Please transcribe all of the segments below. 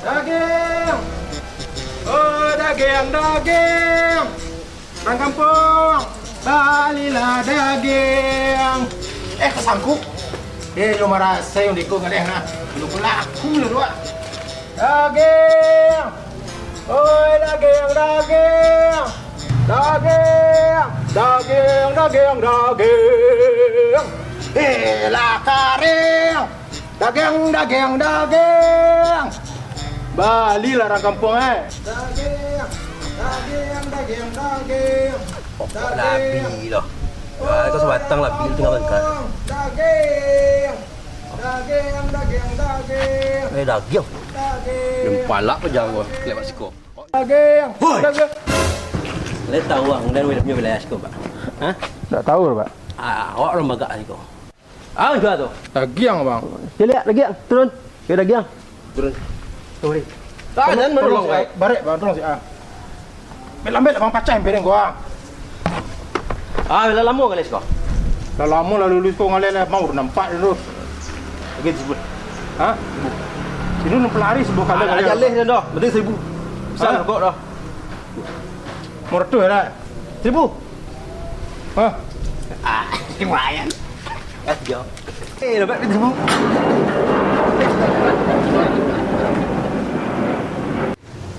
Daging. Oh, daging. Orang kampung, balilah daging. Kesangkut. Lu marah saya yang dikut ngalih nah. Lu pula aku lu dua. Daging. Oi, daging. Lah karing. Daging. Balilah orang kampung Daging. Labi dah. Kau sebatang labi tu tengah bengkak. Daging. Daging. Jempalak pun jauh lewat siko. Daging. Lek tahu ang dan punya wilayah siko, Pak. Hah? Tak tahu, Pak. Awak orang bagak siko. Jual tu. Daging, Bang. Lihat daging, turun. Ke daging. Turun. Turun. Tak ada menolong, Pak. Barek, Bang, tolong si Lambat Bang pacai piring gua. Dah lama kali siko. Dah lama lah lulus kau ngalai lah mau nampak dulu. Okey sebut. Ha? Sini nak pelari sebuah kali kali. Jaleh dah dah. Penting 1000. Besar kok dah. Murtu dah. 1000. Ha? Lumayan. Jauh. Dapat 1000.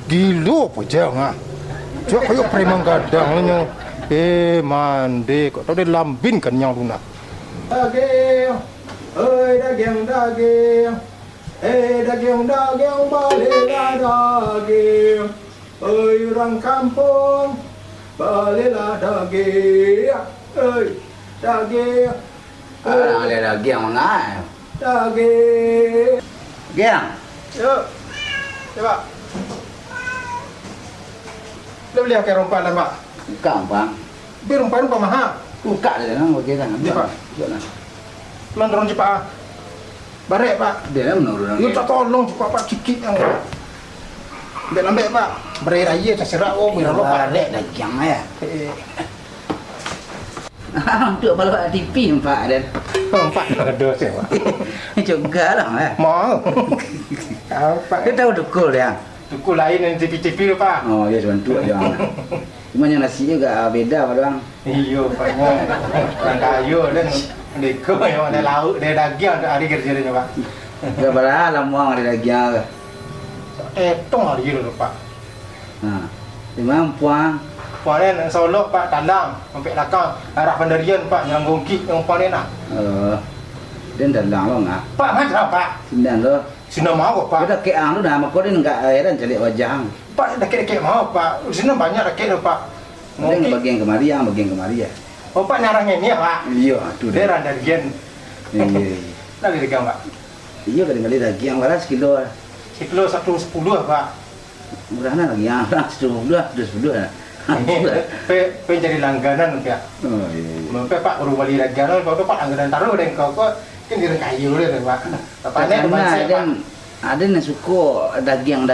Gila apa jangan. Cuk kayu preman gadang ni. Mandi kok tahu dia lambin kan yang luna. Daging. Oi daging. Daging balilah daging. Oi orang kampung balilah daging. Oi daging. Ada daging mana? Daging. Daging. Yuk. Coba. Dia beli pakai rompalan, Pak. Bukan, Bang. Beli rompalan Pak mahal. Buka dia kan bagi kan. Dia, Pak. Jom. Tolong turun cepat. Barek, Pak. Dia menurun. You tak tolong cepat, Pak. Cikit yang. Ambil lambat, Pak. Berai raya terserak bila ropak. Barek daging ya. Untuk balap TV Pak dan. Pak ada saya, Pak. Juga lah eh. Mau. Pak. Dia tahu dukul dia. Tukul lain yang TV tu, Pak. Oh, ya bantu aja. Cuma yang nasi juga beda Pak Bang. Iyo, Paknya. Orang kayu dan mereka yang ada lauk, ada daging ada hari kerja dia, Pak. Dia berapa muang ada daging. Tong hari dulu, Pak. Nah, di mana puang? Puan ni Solok, Pak, dalam sampai belakang arah Pendirian, Pak, yang gongkit yang puan ni nak. Dia dalam lo ngah. Pak, mana Pak? Sindan lo. Sini mau, Pak. Kita ke ang tu dah makor dia enggak airan cari wajah. Pak, deket-deket mau, Pak. Sini banyak deket tu, Pak. Dia bagian kemari ya. Oh, Pak nyarang ini ya, Pak. Iya, tu dia randa Pendirian. Iya. Lagi degang, Pak. Iya kali-kali daging berapa sekilo? Sekilo 110, Pak. Murahnya lagi yang 110 lah. Pe jadi langganan, Pak. Oh iya. Mampai Pak baru balik langganan, Pak langganan taruh dan kau kan di kayu dia, Pak. Tapane ada yang suka daging.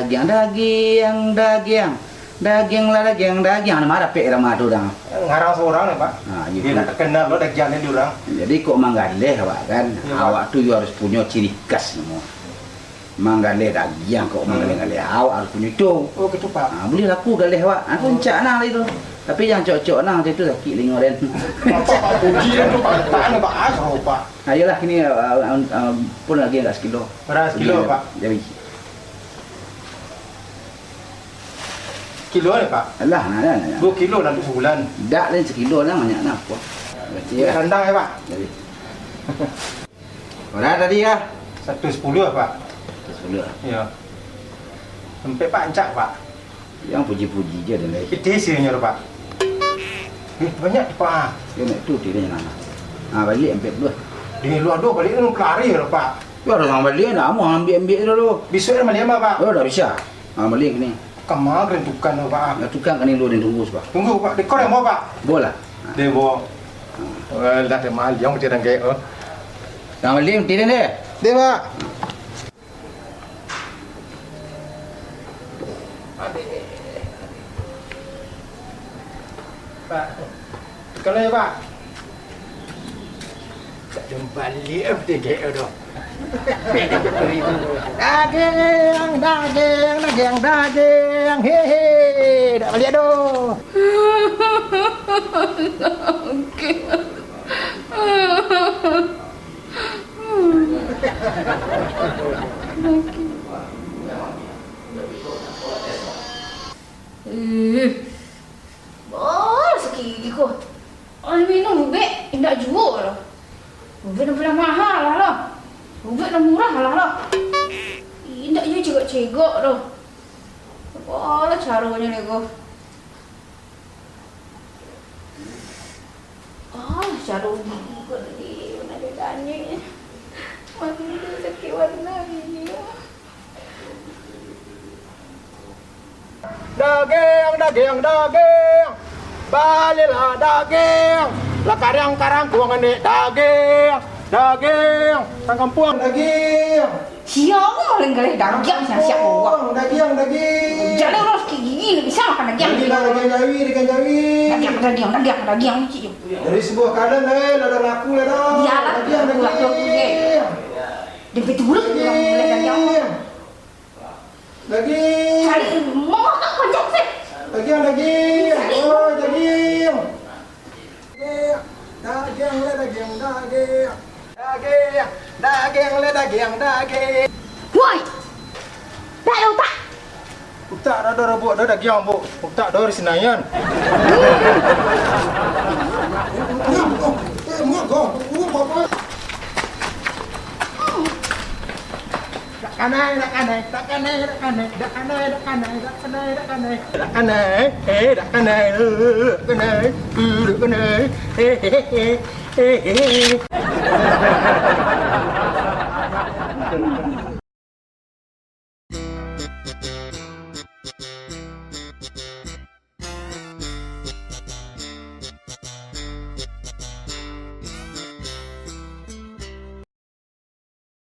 Daging mana pe ramah tu dah. Ngarang seorang nih, Pak. Dia nak kenal lo dagingnya di orang. Jadi kok manggaleh awak kan. Awak tu harus punya ciri khas semua. Manggaleh daging kok manggaleh awak harus punya itu. Oh gitu, Pak. Boleh laku galeh awak. Aku encak nah itu. Tapi yang cocok nah macam tu sakit lingor dan. Pak puji dan tu Pak. Tak ada Pak asro, Pak. Ayolah kini pun lagi enggak sekilo. Berapa sekilo, Pak? Jadi kilo ni, Pak? alah nah. 2 kilo dalam sebulan. Tak lain sekilo lah banyak nak apa. Ya. Rendang ya, Pak? Jadi. Berapa tadi ya? 110 Pak. 110. Ya. Sampai Pak encak, Pak. Yang puji-puji je dan lain. Kita isinya, Pak. Banyak, Pak. Dia nak tu dia nak. Balik ambil dua. Di luar dua balik tu pelari, Pak. Tu ada orang balik nak mau ambil dulu. Besok dah malam, Pak. Oh dah bisa. Balik ni. Kemarin tukang, Pak. Tukang kan ni lu dan tunggu sebab. Tunggu, Pak. Dekor yang mau, Pak. Boleh. Dia bawa. Dah dia mahal yang macam gaya. Dah balik tidak ni. Dia, Pak. Pak. Kalau ya, Pak. Tak jumpa balik apa dia gaya dah. Daging, daging, daging, daging. Hehe, dah balik aduh. Oh, sakit gigi ko. Orang minum bubek, tidak jual lah. Bubek dah pernah mahal lah. Bubek dah murah lah. Tidak je cegok-cegok tu. Apa lah caranya ni ko. Cara gigi ko tadi. Mana dia tanya. Mana dia sakit warna gigi. Daging, daging, daging. Balilah daging. Lah karang-karang buang ni daging. Daging. Tang kampung daging. Siapa malah galih daging siap-siap bawa. Daging, daging. Jangan orang sakit gigi ni bisa makan daging. Daging jawi, daging jawi. Daging cik. Dari sebuah kadang ada laku lah dah. Iyalah, laku deh. Dia betul Daging. Daging. Cari mau tak panjang sih. Daging, daging. Oh, daging. Daging le daging, daging. Daging, daging le daging, daging. Woi. Tak tahu tak. Tak ada rebut dah daging bu. Tak ada Senayan. Kanai, dak kanai, dak kanai, dak kanai, dak kanai, dak kanai, dak kanai, dak kanai, dak kanai, dak kanai, dak kanai, dak kanai,